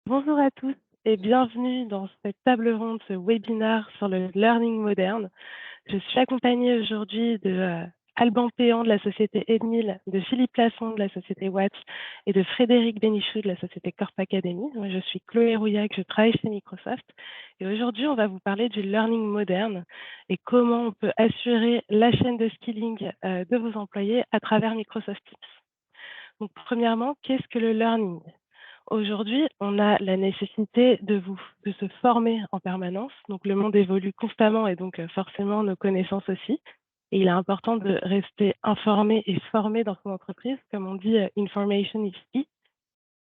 Bonjour à tous et bienvenue dans cette table ronde, ce webinaire sur le learning moderne. Je suis accompagnée aujourd'hui de Alban Péan de la société Edmil, de Philippe Lasson de la société Watts et de Frédéric Bénichou de la société Corp Academy. Moi, je suis Chloé Rouillac, je travaille chez Microsoft. Et aujourd'hui, on va vous parler du learning moderne et comment on peut assurer la chaîne de skilling de vos employés à travers Microsoft Teams. Donc, premièrement, qu'est-ce que le learning? Aujourd'hui, on a la nécessité de se former en permanence. Donc, le monde évolue constamment et donc forcément nos connaissances aussi. Et il est important de rester informé et formé dans son entreprise. Comme on dit, information is key.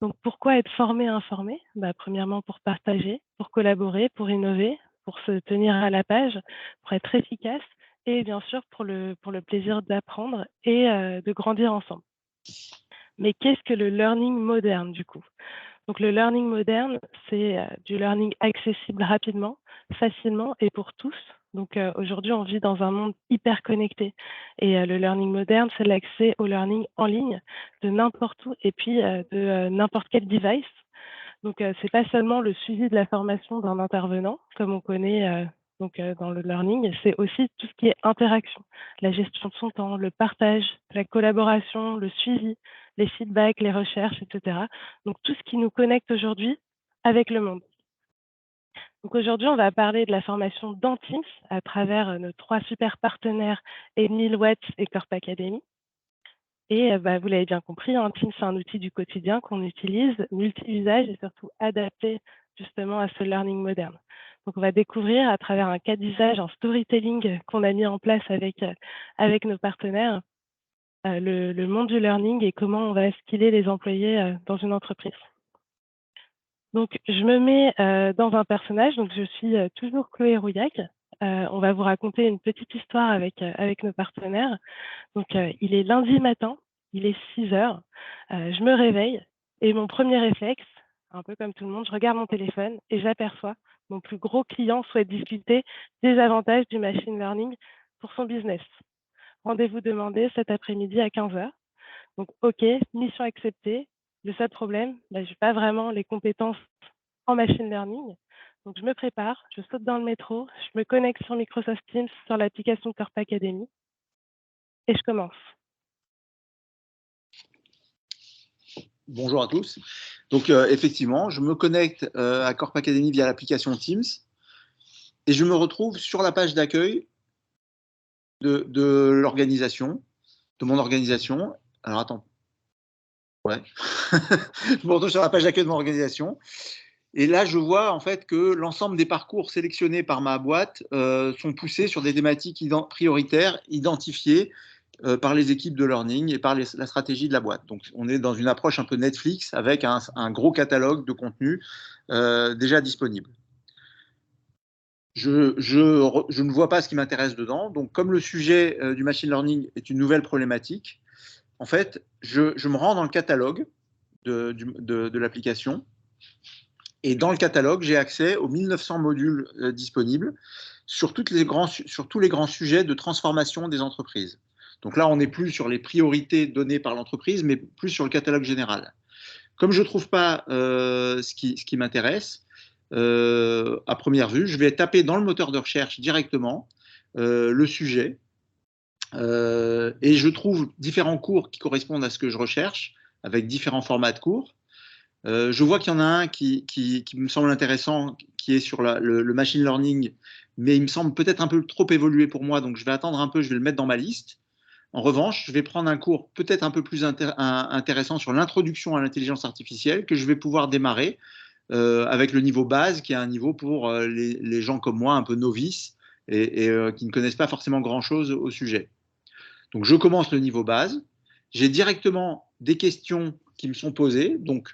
Donc, pourquoi être formé et informé? Premièrement, pour partager, pour collaborer, pour innover, pour se tenir à la page, pour être efficace et bien sûr pour le plaisir d'apprendre et de grandir ensemble. Mais qu'est-ce que le learning moderne du coup? Donc le learning moderne, c'est du learning accessible rapidement, facilement et pour tous. Donc aujourd'hui, on vit dans un monde hyper connecté et le learning moderne, c'est l'accès au learning en ligne de n'importe où et puis de n'importe quel device. Donc c'est pas seulement le suivi de la formation d'un intervenant, comme on connaît dans le learning, c'est aussi tout ce qui est interaction, la gestion de son temps, le partage, la collaboration, le suivi, les feedbacks, les recherches, etc. Donc tout ce qui nous connecte aujourd'hui avec le monde. Donc aujourd'hui, on va parler de la formation dans Teams à travers nos 3 super partenaires, Emile Watts et Corp Academy. Et vous l'avez bien compris, hein, Teams, c'est un outil du quotidien qu'on utilise, multi-usage et surtout adapté justement à ce learning moderne. Donc, on va découvrir à travers un cas d'usage, un storytelling qu'on a mis en place avec nos partenaires, le monde du learning et comment on va skiller les employés dans une entreprise. Donc, je me mets dans un personnage, donc je suis toujours Chloé Rouillac. On va vous raconter une petite histoire avec nos partenaires. Donc, il est lundi matin, il est 6 heures, je me réveille et mon premier réflexe, un peu comme tout le monde, je regarde mon téléphone et j'aperçois mon plus gros client souhaite discuter des avantages du machine learning pour son business. Rendez-vous demandé cet après-midi à 15 heures. Donc, OK, mission acceptée. Le seul problème, je n'ai pas vraiment les compétences en machine learning. Donc, je me prépare, je saute dans le métro, je me connecte sur Microsoft Teams, sur l'application Corp Academy et je commence. Bonjour à tous. Donc effectivement, je me connecte à Corp Academy via l'application Teams et je me retrouve sur la page d'accueil de l'organisation, de mon organisation. Alors attends. Ouais. Je me retrouve sur la page d'accueil de mon organisation. Et là, je vois en fait que l'ensemble des parcours sélectionnés par ma boîte sont poussés sur des thématiques prioritaires identifiées par les équipes de learning et par la stratégie de la boîte. Donc, on est dans une approche un peu Netflix avec un gros catalogue de contenu déjà disponible. Je ne vois pas ce qui m'intéresse dedans. Donc, comme le sujet du machine learning est une nouvelle problématique, en fait, je me rends dans le catalogue de l'application. Et dans le catalogue, j'ai accès aux 1900 modules disponibles sur tous les grands sujets de transformation des entreprises. Donc là, on n'est plus sur les priorités données par l'entreprise, mais plus sur le catalogue général. Comme je ne trouve pas ce qui m'intéresse, à première vue, je vais taper dans le moteur de recherche directement le sujet et je trouve différents cours qui correspondent à ce que je recherche, avec différents formats de cours. Je vois qu'il y en a un qui me semble intéressant, qui est sur le machine learning, mais il me semble peut-être un peu trop évolué pour moi, donc je vais attendre un peu, je vais le mettre dans ma liste. En revanche, je vais prendre un cours peut-être un peu plus intéressant sur l'introduction à l'intelligence artificielle que je vais pouvoir démarrer avec le niveau base, qui est un niveau pour les gens comme moi, un peu novices et qui ne connaissent pas forcément grand-chose au sujet. Donc, je commence le niveau base. J'ai directement des questions qui me sont posées. Donc,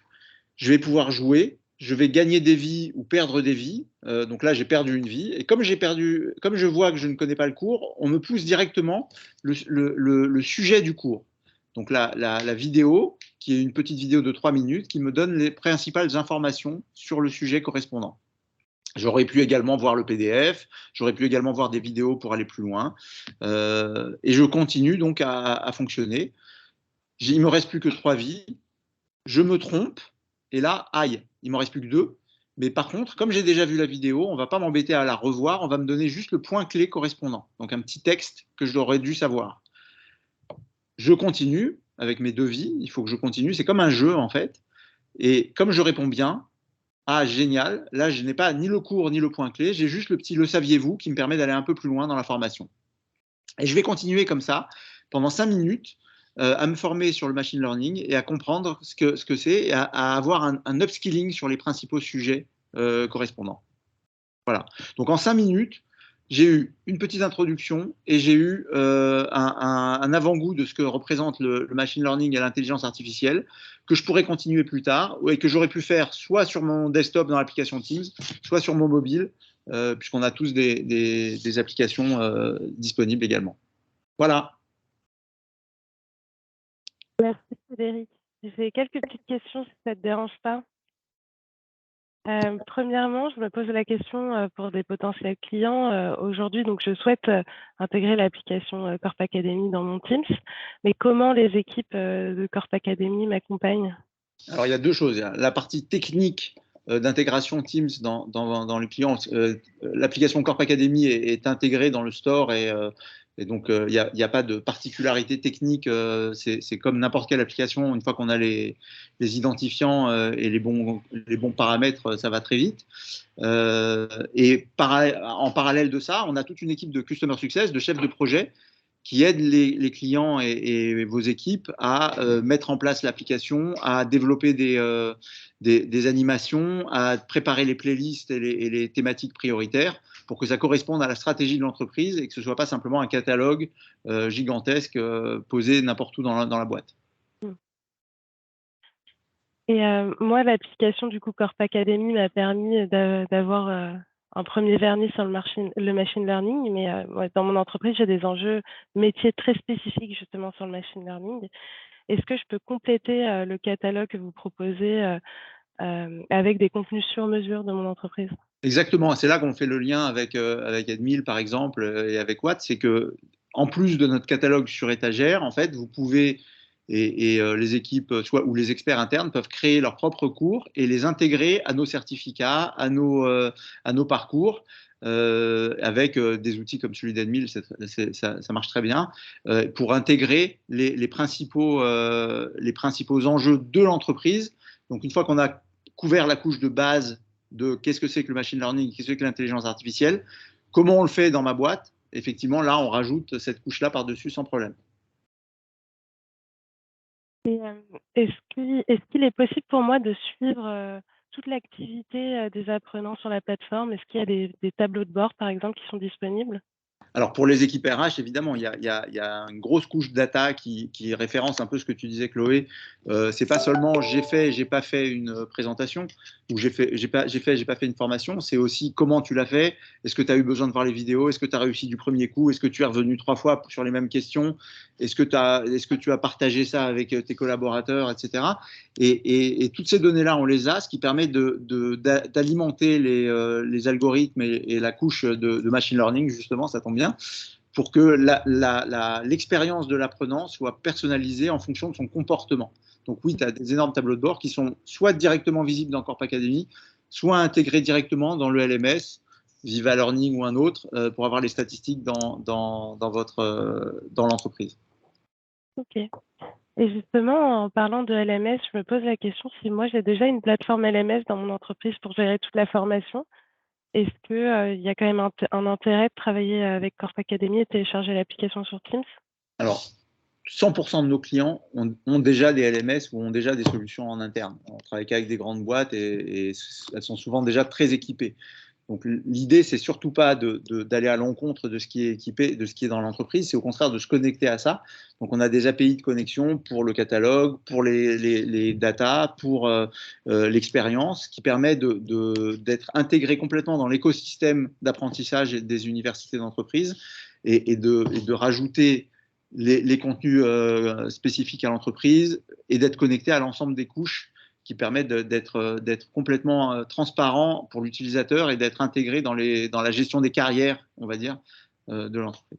je vais pouvoir jouer, je vais gagner des vies ou perdre des vies. Donc là, j'ai perdu une vie. Et comme je vois que je ne connais pas le cours, on me pousse directement le sujet du cours. Donc la vidéo, qui est une petite vidéo de 3 minutes, qui me donne les principales informations sur le sujet correspondant. J'aurais pu également voir le PDF, j'aurais pu également voir des vidéos pour aller plus loin. Et je continue donc à fonctionner. Il ne me reste plus que 3 vies. Je me trompe. et là, aïe, il m'en reste plus que 2. Mais par contre, comme j'ai déjà vu la vidéo, on ne va pas m'embêter à la revoir, on va me donner juste le point clé correspondant. Donc un petit texte que j'aurais dû savoir. Je continue avec mes devis, il faut que je continue, c'est comme un jeu en fait. Et comme je réponds bien, ah génial, là je n'ai pas ni le cours ni le point clé, j'ai juste le petit le saviez-vous qui me permet d'aller un peu plus loin dans la formation. Et je vais continuer comme ça pendant 5 minutes à me former sur le machine learning et à comprendre ce que c'est et à avoir un upskilling sur les principaux sujets correspondants. Voilà. Donc en 5 minutes, j'ai eu une petite introduction et j'ai eu un avant-goût de ce que représente le machine learning et l'intelligence artificielle que je pourrais continuer plus tard et que j'aurais pu faire soit sur mon desktop dans l'application Teams, soit sur mon mobile, puisqu'on a tous des applications disponibles également. Voilà. Merci Frédéric. J'ai quelques petites questions si ça ne te dérange pas. Premièrement, je me pose la question pour des potentiels clients. Aujourd'hui, donc, je souhaite intégrer l'application Corp Academy dans mon Teams, mais comment les équipes de Corp Academy m'accompagnent? Alors, il y a deux choses. Il y a la partie technique d'intégration Teams dans les clients. L'application Corp Academy est intégrée dans le store et donc il n'y a pas de particularité technique. C'est comme n'importe quelle application. Une fois qu'on a les identifiants et les bons paramètres, ça va très vite. Et en parallèle de ça, on a toute une équipe de Customer Success, de chefs de projet qui aident les clients et vos équipes à mettre en place l'application, à développer des animations, à préparer les playlists et les thématiques prioritaires pour que ça corresponde à la stratégie de l'entreprise et que ce ne soit pas simplement un catalogue gigantesque posé n'importe où dans la boîte. Et moi, l'application du coup Corp Academy m'a permis d'avoir un premier vernis sur le machine learning, mais ouais, dans mon entreprise, j'ai des enjeux métiers très spécifiques justement sur le machine learning. Est-ce que je peux compléter le catalogue que vous proposez avec des contenus sur mesure de mon entreprise? Exactement, c'est là qu'on fait le lien avec Edmil par exemple et avec Watt, c'est que en plus de notre catalogue sur étagère, en fait, vous pouvez et les équipes ou les experts internes peuvent créer leurs propres cours et les intégrer à nos certificats, à nos parcours. Avec des outils comme celui d'Edmil, ça marche très bien, pour intégrer les principaux enjeux de l'entreprise. Donc une fois qu'on a couvert la couche de base de qu'est-ce que c'est que le machine learning, qu'est-ce que c'est que l'intelligence artificielle, comment on le fait dans ma boîte, effectivement, là, on rajoute cette couche-là par-dessus sans problème. Et est-ce qu'il est possible pour moi de suivre toute l'activité des apprenants sur la plateforme? Est-ce qu'il y a des tableaux de bord, par exemple, qui sont disponibles? Alors pour les équipes RH, évidemment, il y a une grosse couche data qui référence un peu ce que tu disais, Chloé. C'est pas seulement j'ai pas fait une présentation ou j'ai pas fait une formation. C'est aussi comment tu l'as fait. Est-ce que tu as eu besoin de voir les vidéos? Est-ce que tu as réussi du premier coup? Est-ce que tu es revenu 3 fois sur les mêmes questions? Est-ce que tu as partagé ça avec tes collaborateurs, etc. Et toutes ces données-là, on les a, ce qui permet d'alimenter les algorithmes et la couche de machine learning, justement, ça tombe bien, pour que l'expérience de l'apprenant soit personnalisée en fonction de son comportement. Donc oui, tu as des énormes tableaux de bord qui sont soit directement visibles dans Corp Academy, soit intégrés directement dans le LMS, Viva Learning ou un autre, pour avoir les statistiques dans l'entreprise. Ok. Et justement, en parlant de LMS, je me pose la question si moi j'ai déjà une plateforme LMS dans mon entreprise pour gérer toute la formation. Est-ce qu'il y a quand même un intérêt de travailler avec Corp Academy et télécharger l'application sur Teams? Alors, 100% de nos clients ont déjà des LMS ou ont déjà des solutions en interne. On travaille qu'avec des grandes boîtes et elles sont souvent déjà très équipées. Donc l'idée, c'est surtout pas d'aller à l'encontre de ce qui est équipé, de ce qui est dans l'entreprise, c'est au contraire de se connecter à ça. Donc on a des API de connexion pour le catalogue, pour les data, pour l'expérience, qui permet d'être intégré complètement dans l'écosystème d'apprentissage des universités d'entreprise et de rajouter les contenus spécifiques à l'entreprise et d'être connecté à l'ensemble des couches qui permettent d'être complètement transparent pour l'utilisateur et d'être intégré dans la gestion des carrières, on va dire, de l'entreprise.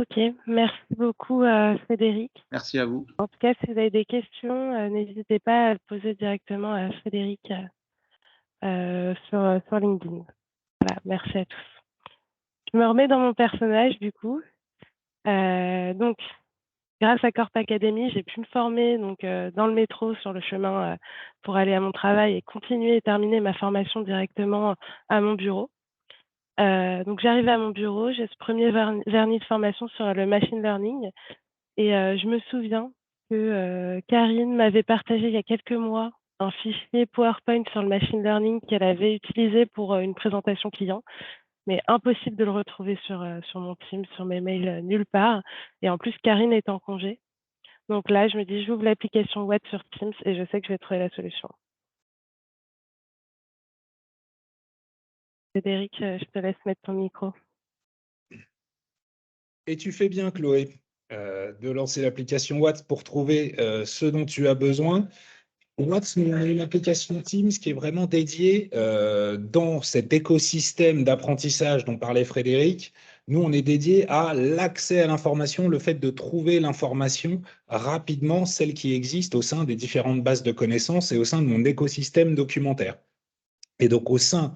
OK, merci beaucoup, Frédéric. Merci à vous. En tout cas, si vous avez des questions, n'hésitez pas à le poser directement à Frédéric, sur LinkedIn. Voilà, merci à tous. Je me remets dans mon personnage du coup. Donc grâce à Corp Academy, j'ai pu me former donc, dans le métro sur le chemin, pour aller à mon travail et continuer et terminer ma formation directement à mon bureau. Donc j'arrive à mon bureau, j'ai ce premier vernis de formation sur le machine learning et je me souviens que, Karine m'avait partagé il y a quelques mois un fichier PowerPoint sur le machine learning qu'elle avait utilisé pour, une présentation client, mais impossible de le retrouver sur mon Teams, sur mes mails, nulle part et en plus Karine est en congé. Donc là, je me dis: «J'ouvre l'application Watt sur Teams et je sais que je vais trouver la solution». Frédéric, je te laisse mettre ton micro. Et tu fais bien, Chloé, de lancer l'application Watt pour trouver ce dont tu as besoin. Watt, c'est une application Teams qui est vraiment dédiée dans cet écosystème d'apprentissage dont parlait Frédéric. Nous, on est dédié à l'accès à l'information, le fait de trouver l'information rapidement, celle qui existe au sein des différentes bases de connaissances et au sein de mon écosystème documentaire. Et donc, au sein,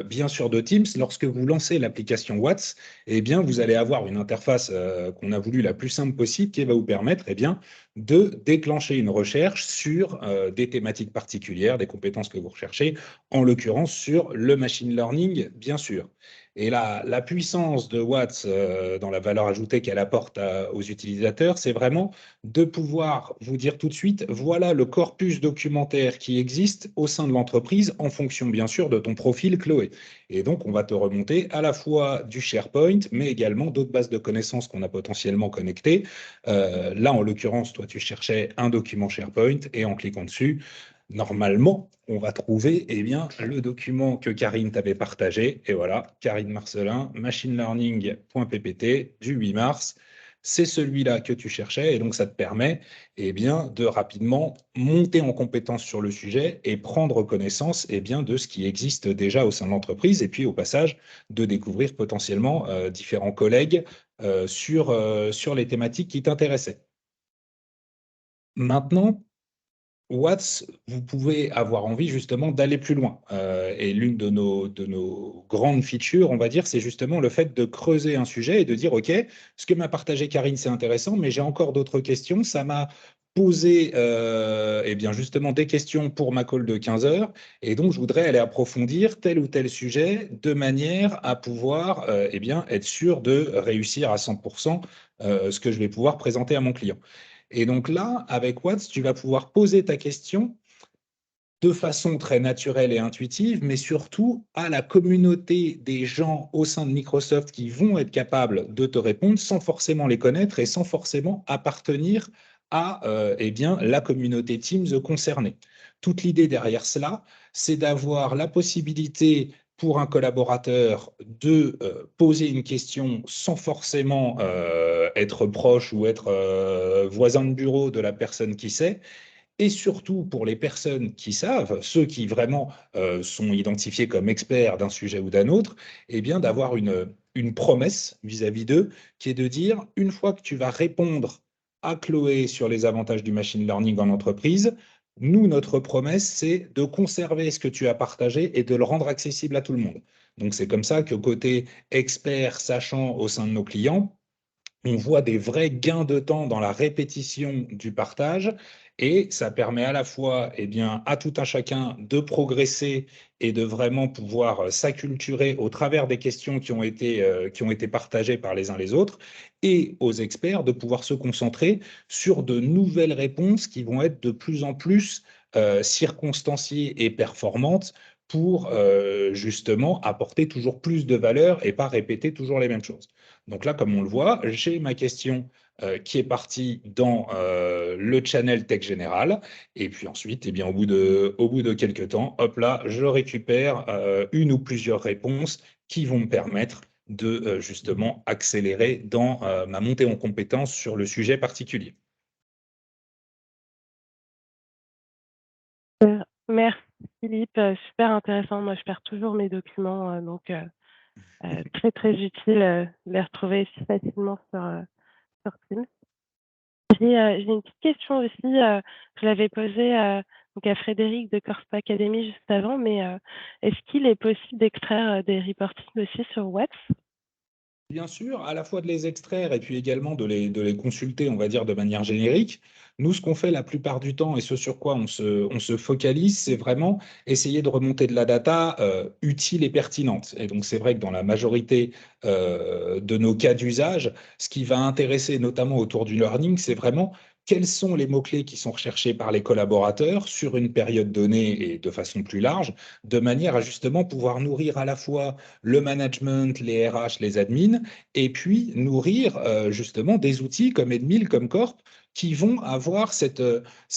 bien sûr, de Teams, lorsque vous lancez l'application Watts, eh bien, vous allez avoir une interface qu'on a voulu la plus simple possible qui va vous permettre de déclencher une recherche sur des thématiques particulières, des compétences que vous recherchez, en l'occurrence sur le machine learning, bien sûr. Et la puissance de Watts dans la valeur ajoutée qu'elle apporte aux utilisateurs, c'est vraiment de pouvoir vous dire tout de suite, voilà le corpus documentaire qui existe au sein de l'entreprise en fonction, bien sûr, de ton profil, Chloé. Et donc, on va te remonter à la fois du SharePoint, mais également d'autres bases de connaissances qu'on a potentiellement connectées. Là, en l'occurrence, toi, tu cherchais un document SharePoint et en cliquant dessus, normalement, on va trouver le document que Karine t'avait partagé. Et voilà, Karine Marcelin, machinelearning.ppt du 8 mars. C'est celui-là que tu cherchais et donc ça te permet de rapidement monter en compétence sur le sujet et prendre connaissance de ce qui existe déjà au sein de l'entreprise et puis au passage de découvrir potentiellement différents collègues sur les thématiques qui t'intéressaient. Maintenant, Watts, vous pouvez avoir envie justement d'aller plus loin. Et l'une de nos grandes features, on va dire, c'est justement le fait de creuser un sujet et de dire, OK, ce que m'a partagé Karine, c'est intéressant, mais j'ai encore d'autres questions. Ça m'a posé justement des questions pour ma call de 15 heures. Et donc, je voudrais aller approfondir tel ou tel sujet de manière à pouvoir être sûr de réussir à 100% ce que je vais pouvoir présenter à mon client. Et donc là, avec Watts, tu vas pouvoir poser ta question de façon très naturelle et intuitive, mais surtout à la communauté des gens au sein de Microsoft qui vont être capables de te répondre sans forcément les connaître et sans forcément appartenir à la communauté Teams concernée. Toute l'idée derrière cela, c'est d'avoir la possibilité pour un collaborateur de poser une question sans forcément être proche ou être voisin de bureau de la personne qui sait, et surtout pour les personnes qui savent, ceux qui vraiment sont identifiés comme experts d'un sujet ou d'un autre, d'avoir une promesse vis-à-vis d'eux, qui est de dire, une fois que tu vas répondre à Chloé sur les avantages du machine learning en entreprise, nous, notre promesse, c'est de conserver ce que tu as partagé et de le rendre accessible à tout le monde. Donc, c'est comme ça que côté expert, sachant au sein de nos clients, on voit des vrais gains de temps dans la répétition du partage et ça permet à la fois à tout un chacun de progresser et de vraiment pouvoir s'acculturer au travers des questions qui ont été partagées par les uns les autres et aux experts de pouvoir se concentrer sur de nouvelles réponses qui vont être de plus en plus circonstanciées et performantes pour justement apporter toujours plus de valeur et pas répéter toujours les mêmes choses. Donc là, comme on le voit, j'ai ma question qui est partie dans le channel Tech Général. Et puis ensuite, au bout de quelques temps, hop là, je récupère une ou plusieurs réponses qui vont me permettre de justement accélérer dans ma montée en compétence sur le sujet particulier. Merci Philippe, super intéressant. Moi, je perds toujours mes documents, donc Très, très utile de les retrouver si facilement sur Teams. J'ai une petite question aussi, je l'avais posée donc à Frédéric de Corp Academy juste avant, mais est-ce qu'il est possible d'extraire des reportings aussi sur Watts? Bien sûr, à la fois de les extraire et puis également de les consulter, on va dire, de manière générique. Nous, ce qu'on fait la plupart du temps et ce sur quoi on se focalise, c'est vraiment essayer de remonter de la data utile et pertinente. Et donc, c'est vrai que dans la majorité de nos cas d'usage, ce qui va intéresser notamment autour du learning, c'est vraiment quels sont les mots-clés qui sont recherchés par les collaborateurs sur une période donnée et de façon plus large, de manière à justement pouvoir nourrir à la fois le management, les RH, les admins, et puis nourrir justement des outils comme Edmil, comme Corp, qui vont avoir cette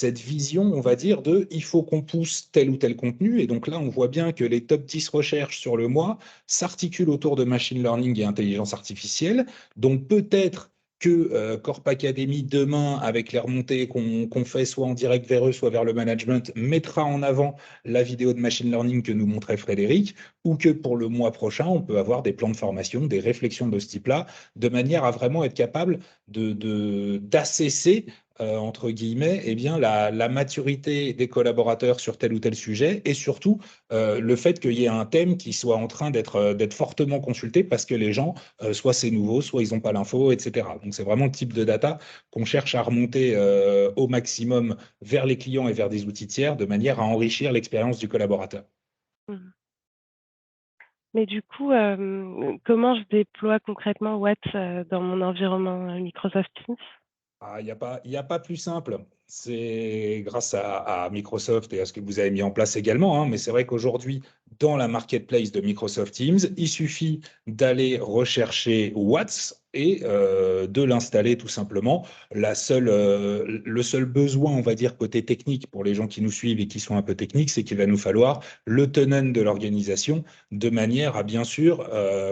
vision, on va dire, de il faut qu'on pousse tel ou tel contenu. Et donc là, on voit bien que les top 10 recherches sur le mois s'articulent autour de machine learning et intelligence artificielle. Donc peut-être que Corp Academy, demain, avec les remontées qu'on fait soit en direct vers eux, soit vers le management, mettra en avant la vidéo de machine learning que nous montrait Frédéric, ou que pour le mois prochain, on peut avoir des plans de formation, des réflexions de ce type-là, de manière à vraiment être capable d'assesser, entre guillemets, eh bien, la maturité des collaborateurs sur tel ou tel sujet, et surtout le fait qu'il y ait un thème qui soit en train d'être fortement consulté parce que les gens, soit c'est nouveau, soit ils n'ont pas l'info, etc. Donc c'est vraiment le type de data qu'on cherche à remonter au maximum vers les clients et vers des outils tiers, de manière à enrichir l'expérience du collaborateur. Mmh. Mais du coup, comment je déploie concrètement Watts dans mon environnement Microsoft Teams? Ah, il y a pas plus simple. C'est grâce à Microsoft et à ce que vous avez mis en place également, hein, mais c'est vrai qu'aujourd'hui, dans la marketplace de Microsoft Teams, il suffit d'aller rechercher Watts et de l'installer tout simplement. Le seul besoin, on va dire, côté technique pour les gens qui nous suivent et qui sont un peu techniques, c'est qu'il va nous falloir le tenant de l'organisation de manière à bien sûr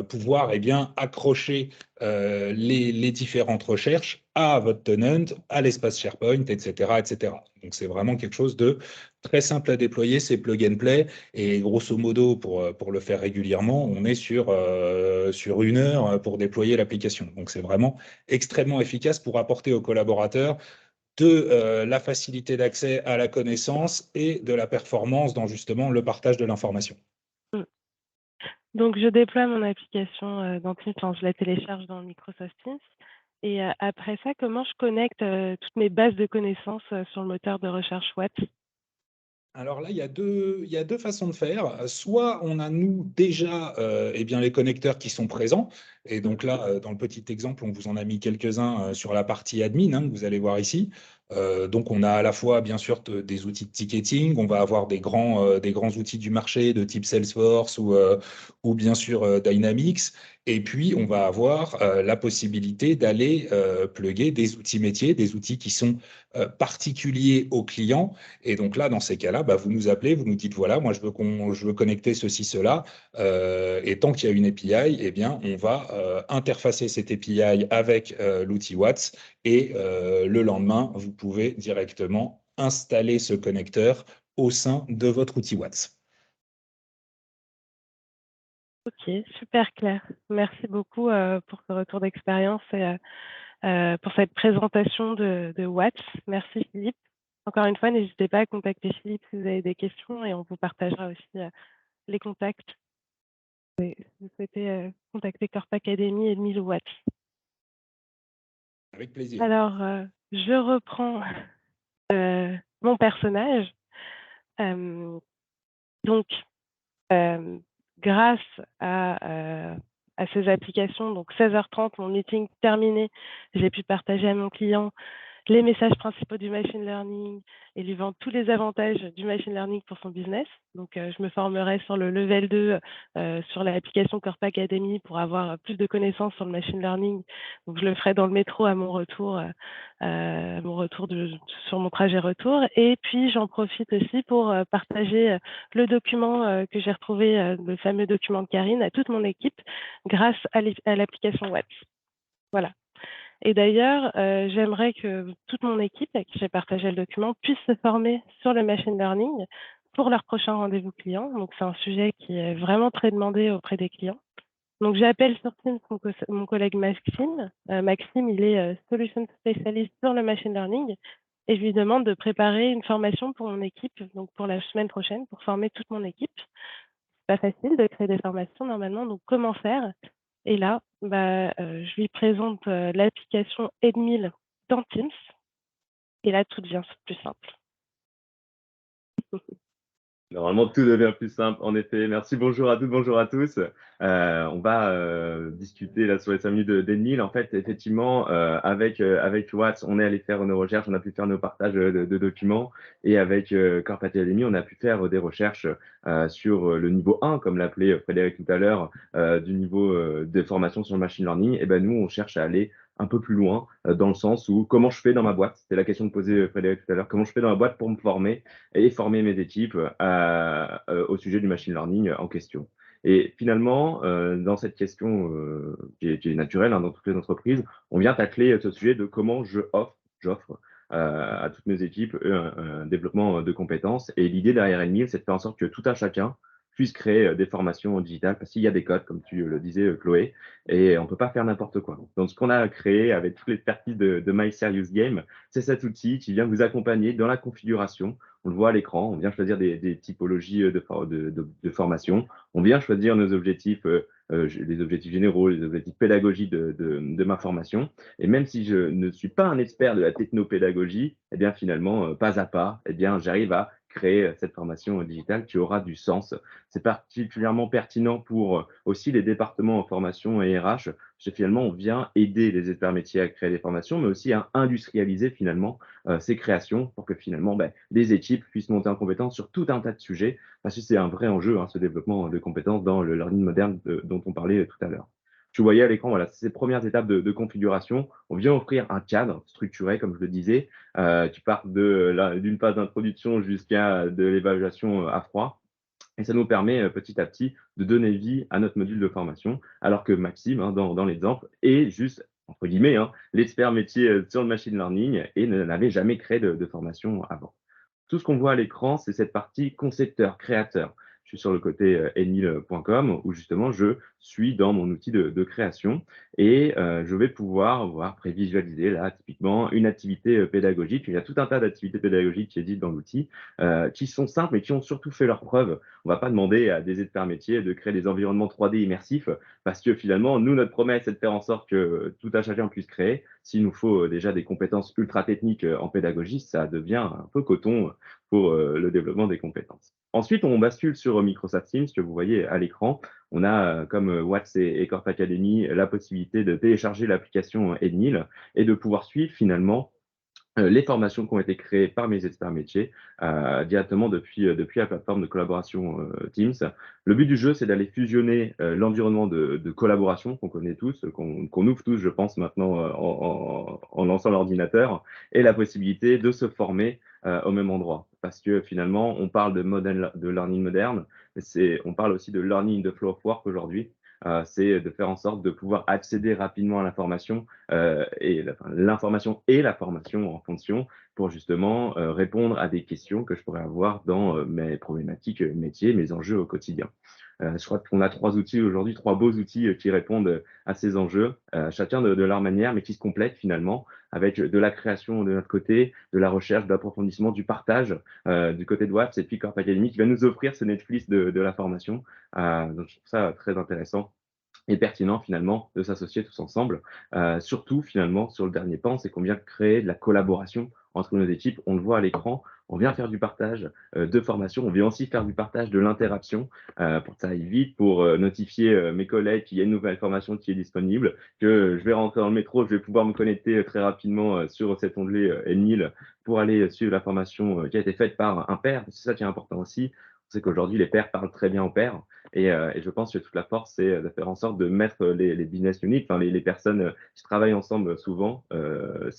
pouvoir eh bien, accrocher les différentes recherches à votre tenant, à l'espace SharePoint, etc., etc. Donc, c'est vraiment quelque chose de très simple à déployer, c'est plug and play. Et grosso modo, pour le faire régulièrement, on est sur 1 heure pour déployer l'application. Donc, c'est vraiment extrêmement efficace pour apporter aux collaborateurs de la facilité d'accès à la connaissance et de la performance dans justement le partage de l'information. Mmh. Donc je déploie mon application dans Teams, enfin, je la télécharge dans Microsoft Teams et après ça, comment je connecte toutes mes bases de connaissances sur le moteur de recherche Watts? Alors là, il y a deux façons de faire. Soit on a, nous, déjà eh bien, les connecteurs qui sont présents. Et Mmh. donc là, dans le petit exemple, on vous en a mis quelques-uns sur la partie admin, hein, que vous allez voir ici. Donc on a à la fois, bien sûr, des outils de ticketing. On va avoir des grands outils du marché de type Salesforce ou bien sûr Dynamics. Et puis, on va avoir la possibilité d'aller plugger des outils métiers, des outils qui sont particuliers aux clients. Et donc là, dans ces cas-là, bah, vous nous appelez, vous nous dites, voilà, moi, je veux connecter ceci, cela. Et tant qu'il y a une API, eh bien, on va interfacer cette API avec l'outil Watts. Et le lendemain, vous pouvez directement installer ce connecteur au sein de votre outil Watts. OK, super clair. Merci beaucoup pour ce retour d'expérience et pour cette présentation de Watts. Merci Philippe. Encore une fois, n'hésitez pas à contacter Philippe si vous avez des questions et on vous partagera aussi les contacts si vous souhaitez contacter Corp Academy et 1000 Watts. Avec plaisir. Alors, je reprends mon personnage. Euh, donc, grâce à ces applications, donc 16h30, mon meeting terminé, j'ai pu partager à mon client les messages principaux du machine learning et lui vendre tous les avantages du machine learning pour son business. Donc, je me formerai sur le level 2 sur l'application Corp Academy pour avoir plus de connaissances sur le machine learning. Donc, je le ferai dans le métro à mon retour, sur mon trajet retour. Et puis, j'en profite aussi pour partager le document que j'ai retrouvé, le fameux document de Karine, à toute mon équipe grâce à l'application Watts. Voilà. Et d'ailleurs, j'aimerais que toute mon équipe avec qui j'ai partagé le document puisse se former sur le machine learning pour leur prochain rendez-vous client. Donc, c'est un sujet qui est vraiment très demandé auprès des clients. Donc, j'appelle sur Teams mon collègue Maxime. Maxime, il est Solution Specialist sur le Machine Learning et je lui demande de préparer une formation pour mon équipe, donc pour la semaine prochaine, pour former toute mon équipe. C'est pas facile de créer des formations normalement, donc comment faire? Et là, je lui présente l'application Edmil dans Teams et là, tout devient plus simple. Normalement, tout devient plus simple, en effet. Merci, bonjour à toutes, bonjour à tous. On va discuter là sur les 5 minutes d'Edmil. En fait, effectivement, avec Watts, on est allé faire nos recherches, on a pu faire nos partages de documents. Et avec Corp Academy, on a pu faire des recherches sur le niveau 1, comme l'appelait Frédéric tout à l'heure, du niveau de formation sur le machine learning. Et ben nous, on cherche à aller un peu plus loin, dans le sens où comment je fais dans ma boîte, c'était la question que posait Frédéric tout à l'heure, comment je fais dans ma boîte pour me former et former mes équipes au sujet du machine learning en question. Et finalement, dans cette question qui est naturelle dans toutes les entreprises, on vient tacler ce sujet de comment j'offre à toutes mes équipes un développement de compétences. Et l'idée derrière Edmil, c'est de faire en sorte que tout un chacun puisse créer des formations digitales, parce qu'il y a des codes, comme tu le disais, Chloé, et on ne peut pas faire n'importe quoi. Donc, ce qu'on a créé avec toutes les expertises de My Serious Game, c'est cet outil qui vient vous accompagner dans la configuration. On le voit à l'écran, on vient choisir des typologies de formation, on vient choisir nos objectifs, les objectifs généraux, les objectifs pédagogiques de ma formation. Et même si je ne suis pas un expert de la technopédagogie, eh bien finalement, pas à pas, eh bien j'arrive à créer cette formation digitale qui aura du sens. C'est particulièrement pertinent pour aussi les départements en formation et RH, parce que finalement, on vient aider les experts métiers à créer des formations, mais aussi à industrialiser finalement ces créations pour que finalement les équipes puissent monter en compétence sur tout un tas de sujets, parce que c'est un vrai enjeu, ce développement de compétences dans le learning moderne dont on parlait tout à l'heure. Tu voyais à l'écran, voilà, ces premières étapes de configuration. On vient offrir un cadre structuré, comme je le disais, qui part d'une phase d'introduction jusqu'à de l'évaluation à froid. Et ça nous permet petit à petit de donner vie à notre module de formation, alors que Maxime, dans l'exemple, est juste, entre guillemets, l'expert métier sur le machine learning et n'avait jamais créé de formation avant. Tout ce qu'on voit à l'écran, c'est cette partie concepteur, créateur. Je suis sur le côté enil.com où justement je suis dans mon outil de création et je vais pouvoir voir prévisualiser là typiquement une activité pédagogique. Il y a tout un tas d'activités pédagogiques qui existent dans l'outil qui sont simples mais qui ont surtout fait leurs preuves. On ne va pas demander à des experts métiers de créer des environnements 3D immersifs parce que finalement, nous, notre promesse, c'est de faire en sorte que tout un chacun puisse créer. S'il nous faut déjà des compétences ultra techniques en pédagogie, ça devient un peu coton pour le développement des compétences. Ensuite, on bascule sur Microsoft Teams, que vous voyez à l'écran. On a, comme Watts et Corp Academy, la possibilité de télécharger l'application Edmil et de pouvoir suivre finalement les formations qui ont été créées par mes experts métiers directement depuis la plateforme de collaboration Teams. Le but du jeu, c'est d'aller fusionner l'environnement de collaboration qu'on connaît tous, qu'on ouvre tous, je pense, maintenant en lançant l'ordinateur, et la possibilité de se former au même endroit. Parce que finalement, on parle de modèle de learning moderne, mais on parle aussi de learning de flow of work aujourd'hui. C'est de faire en sorte de pouvoir accéder rapidement à l'information et l'information et la formation en fonction pour justement répondre à des questions que je pourrais avoir dans mes problématiques métiers, mes enjeux au quotidien. Je crois qu'on a 3 outils aujourd'hui, 3 beaux outils qui répondent à ces enjeux, chacun de leur manière, mais qui se complètent finalement avec de la création de notre côté, de la recherche, de l'approfondissement, du partage du côté de Watts et puis Corp Academy qui va nous offrir ce Netflix de la formation. Donc je trouve ça très intéressant et pertinent finalement de s'associer tous ensemble. Surtout finalement sur le dernier pan, c'est qu'on vient créer de la collaboration entre nos équipes. On le voit à l'écran, on vient faire du partage de formation, on vient aussi faire du partage de l'interaction pour que ça aille vite, pour notifier mes collègues qu'il y a une nouvelle formation qui est disponible, que je vais rentrer dans le métro, je vais pouvoir me connecter très rapidement sur cet onglet Edmil pour aller suivre la formation qui a été faite par un pair. C'est ça qui est important aussi. C'est qu'aujourd'hui, les pairs parlent très bien aux pairs. Et je pense que toute la force, c'est de faire en sorte de mettre les business units, enfin les personnes qui travaillent ensemble souvent, elles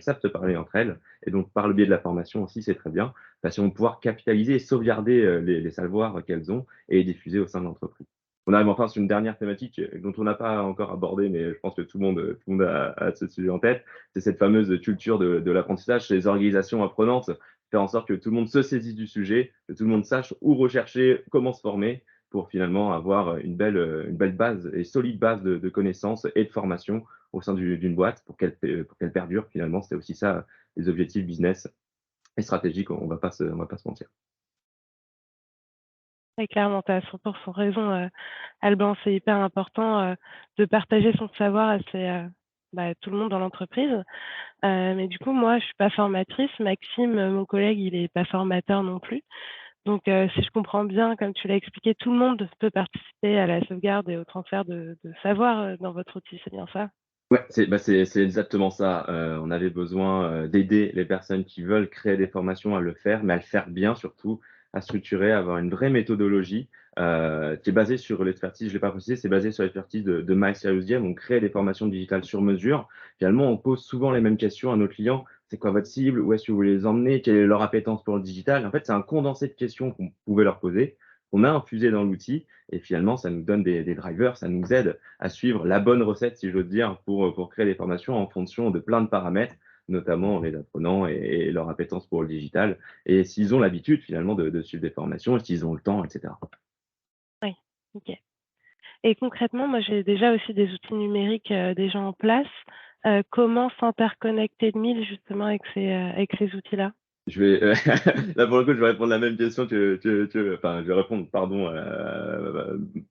savent se parler entre elles. Et donc, par le biais de la formation aussi, c'est très bien, parce qu'elles vont pouvoir capitaliser et sauvegarder les savoirs qu'elles ont et les diffuser au sein de l'entreprise. On arrive enfin sur une dernière thématique dont on n'a pas encore abordé, mais je pense que tout le monde a ce sujet en tête. C'est cette fameuse culture de l'apprentissage chez les organisations apprenantes, faire en sorte que tout le monde se saisisse du sujet, que tout le monde sache où rechercher, comment se former. pour finalement avoir une belle base et solide base de connaissances et de formation au sein d'une boîte pour qu'elle perdure finalement. C'était aussi ça, les objectifs business et stratégiques, on va pas se mentir. Très clairement, tu as 100 raison, Alban. C'est hyper important, de partager son savoir à tout le monde dans l'entreprise. Mais du coup, moi, je suis pas formatrice. Maxime, mon collègue, il est pas formateur non plus. Donc, si je comprends bien, comme tu l'as expliqué, tout le monde peut participer à la sauvegarde et au transfert de savoir, dans votre outil, c'est bien ça? Ouais, c'est exactement ça. On avait besoin, d'aider les personnes qui veulent créer des formations à le faire, mais à le faire bien surtout, à structurer, à avoir une vraie méthodologie, qui est basée sur l'expertise, je l'ai pas précisé, c'est basé sur l'expertise de MySerious donc créer des formations digitales sur mesure. Finalement, on pose souvent les mêmes questions à nos clients: «C'est quoi votre cible? Où est-ce que vous voulez les emmener? Quelle est leur appétence pour le digital?» En fait, c'est un condensé de questions qu'on pouvait leur poser, qu'on a infusé dans l'outil et finalement, ça nous donne des drivers, ça nous aide à suivre la bonne recette, si j'ose dire, pour créer des formations en fonction de plein de paramètres, notamment les apprenants et leur appétence pour le digital, et s'ils ont l'habitude finalement de suivre des formations, et s'ils ont le temps, etc. Oui, OK. Et concrètement, moi, j'ai déjà aussi des outils numériques, déjà en place. Comment s'interconnecter de 1000 justement avec ces outils-là? Je vais, là, pour le coup, je vais répondre la même question enfin, je vais répondre, pardon,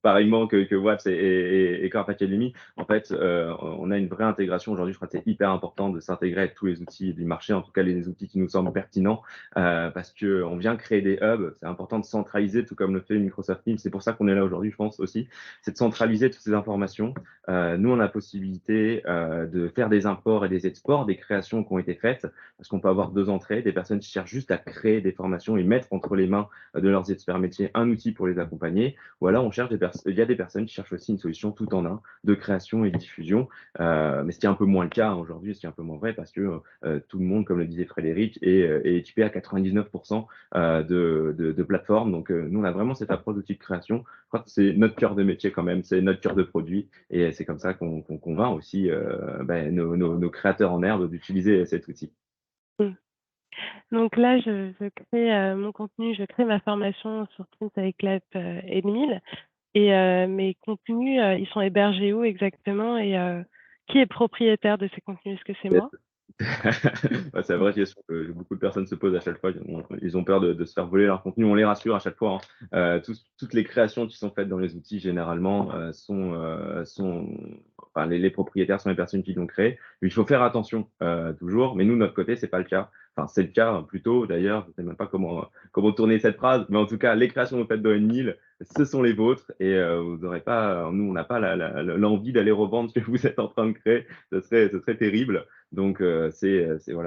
pareillement que Watts et Corp Academy. En fait, on a une vraie intégration aujourd'hui. Je crois que c'est hyper important de s'intégrer avec tous les outils du marché, en tout cas les outils qui nous semblent pertinents, parce qu'on vient créer des hubs. C'est important de centraliser, tout comme le fait Microsoft Teams. C'est pour ça qu'on est là aujourd'hui, je pense aussi. C'est de centraliser toutes ces informations. Nous, on a la possibilité de faire des imports et des exports des créations qui ont été faites, parce qu'on peut avoir deux entrées, des personnes qui cherchent juste à créer des formations et mettre entre les mains de leurs experts métiers un outil pour les accompagner. Ou alors, il y a des personnes qui cherchent aussi une solution tout en un de création et de diffusion. Mais ce qui est un peu moins le cas aujourd'hui, ce qui est un peu moins vrai parce que tout le monde, comme le disait Frédéric, est équipé à 99% de plateformes. Donc, nous, on a vraiment cette approche d'outil de création. Je crois que c'est notre cœur de métier quand même, c'est notre cœur de produit. Et c'est comme ça qu'on convainc aussi nos créateurs en herbe d'utiliser cet outil. Mmh. Donc là, je crée, mon contenu, je crée ma formation sur Teams avec l'app, Edmil et mes contenus, ils sont hébergés où exactement et qui est propriétaire de ces contenus? Est-ce que c'est moi? Ouais, c'est la vraie question que beaucoup de personnes se posent à chaque fois. Ils ont peur de se faire voler leur contenu. On les rassure à chaque fois, hein. Toutes les créations qui sont faites dans les outils, généralement, enfin, les propriétaires sont les personnes qui l'ont créé. Il faut faire attention toujours, mais nous, de notre côté, c'est pas le cas. Enfin, c'est le cas plutôt, d'ailleurs, je ne sais même pas comment tourner cette phrase, mais en tout cas, les créations que vous faites dans N1000, ce sont les vôtres et vous n'aurez pas, nous, on n'a pas l'envie d'aller revendre ce que vous êtes en train de créer. Ce serait terrible. Donc, voilà,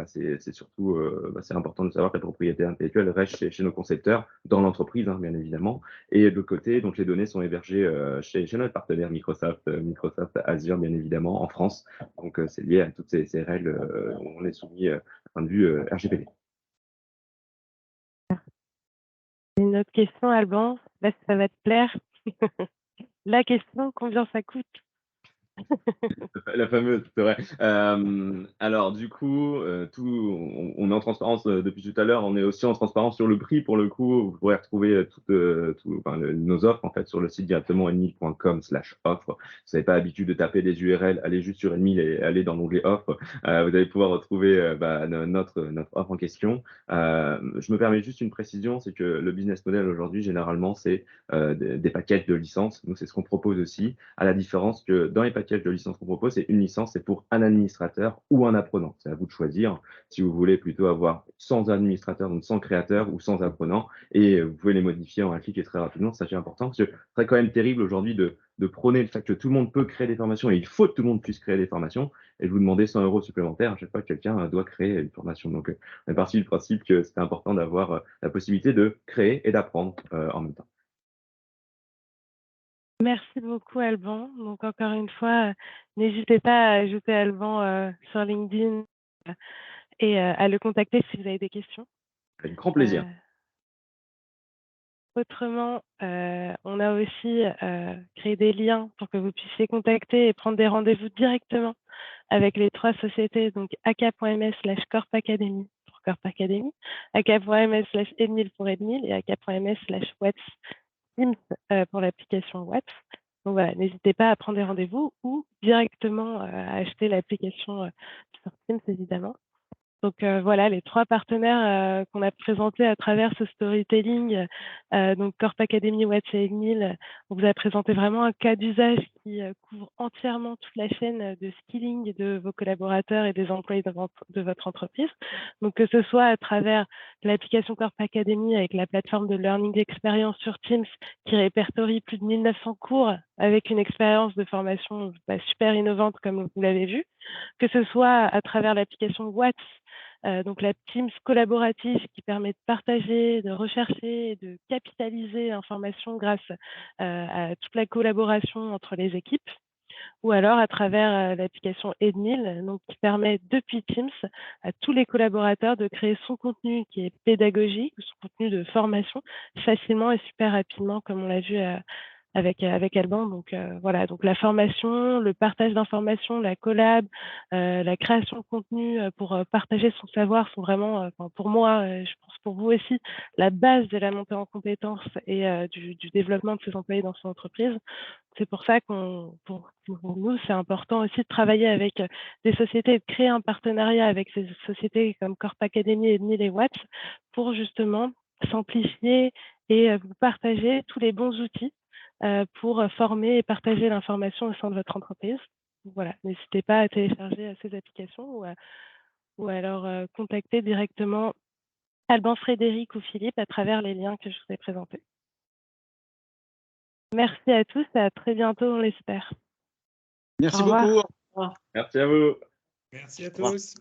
c'est surtout, c'est important de savoir que la propriété intellectuelle reste chez nos concepteurs, dans l'entreprise, hein, bien évidemment. Et de l'autre côté, donc les données sont hébergées chez notre partenaire Microsoft, Microsoft Azure, bien évidemment, en France. Donc, c'est lié à toutes ces règles. On est soumis d'un point de vue RGPD. Une autre question, Alban, là, ça va te plaire. La question: combien ça coûte? La fameuse, c'est vrai. Alors du coup, on est en transparence depuis tout à l'heure. On est aussi en transparence sur le prix pour le coup. Vous pourrez retrouver nos offres en fait sur le site directement enmil.com/offre. Si vous n'avez pas l'habitude de taper des URL, allez juste sur Enmil et allez dans l'onglet offre. Vous allez pouvoir retrouver notre offre en question. Je me permets juste une précision, c'est que le business model aujourd'hui, généralement, c'est des packages de licences. Nous, c'est ce qu'on propose aussi, à la différence que dans les packages de licences qu'on propose, c'est une licence, c'est pour un administrateur ou un apprenant. C'est à vous de choisir si vous voulez plutôt avoir sans administrateur, donc sans créateur ou sans apprenant, et vous pouvez les modifier en un clic et très rapidement. Ça, c'est important parce que ce serait quand même terrible aujourd'hui de prôner le fait que tout le monde peut créer des formations et il faut que tout le monde puisse créer des formations et de vous demander 100 € supplémentaires à chaque fois que quelqu'un doit créer une formation. Donc, on est parti du principe que c'était important d'avoir la possibilité de créer et d'apprendre en même temps. Merci beaucoup, Alban. Donc encore une fois, n'hésitez pas à ajouter Alban, sur LinkedIn, et à le contacter si vous avez des questions. Avec grand plaisir. Autrement, on a aussi, créé des liens pour que vous puissiez contacter et prendre des rendez-vous directement avec les 3 sociétés, donc aka.ms/Corp Academy pour Corp Academy, aka.ms/Edmil pour Edmil et aka.ms/Watts Teams pour l'application Watts. Donc voilà, n'hésitez pas à prendre des rendez-vous ou directement à acheter l'application sur Teams, évidemment. Donc voilà, les 3 partenaires qu'on a présentés à travers ce storytelling, donc Corp Academy, Watts et Edmil, on vous a présenté vraiment un cas d'usage qui couvre entièrement toute la chaîne de skilling de vos collaborateurs et des employés de votre entreprise. Donc que ce soit à travers l'application Corp Academy avec la plateforme de learning experience sur Teams qui répertorie plus de 1900 cours avec une expérience de formation super innovante comme vous l'avez vu, que ce soit à travers l'application Watts, donc la Teams collaborative qui permet de partager, de rechercher et de capitaliser l'information grâce à toute la collaboration entre les équipes, ou alors à travers l'application Edmil, donc qui permet depuis Teams à tous les collaborateurs de créer son contenu qui est pédagogique, son contenu de formation facilement et super rapidement, comme on l'a vu avec Alban. Donc voilà, donc la formation, le partage d'informations, la collab, la création de contenu pour partager son savoir sont vraiment, pour moi, je pense pour vous aussi, la base de la montée en compétences et du développement de ses employés dans son entreprise. C'est pour ça pour nous, c'est important aussi de travailler avec des sociétés et de créer un partenariat avec ces sociétés comme Corp Academy, Edmil et Watts pour justement simplifier et vous partager tous les bons outils pour former et partager l'information au sein de votre entreprise. Voilà, n'hésitez pas à télécharger ces applications ou alors contacter directement Alban, Frédéric ou Philippe à travers les liens que je vous ai présentés. Merci à tous et à très bientôt, on l'espère. Merci Au revoir. beaucoup. Merci à vous. Merci à tous.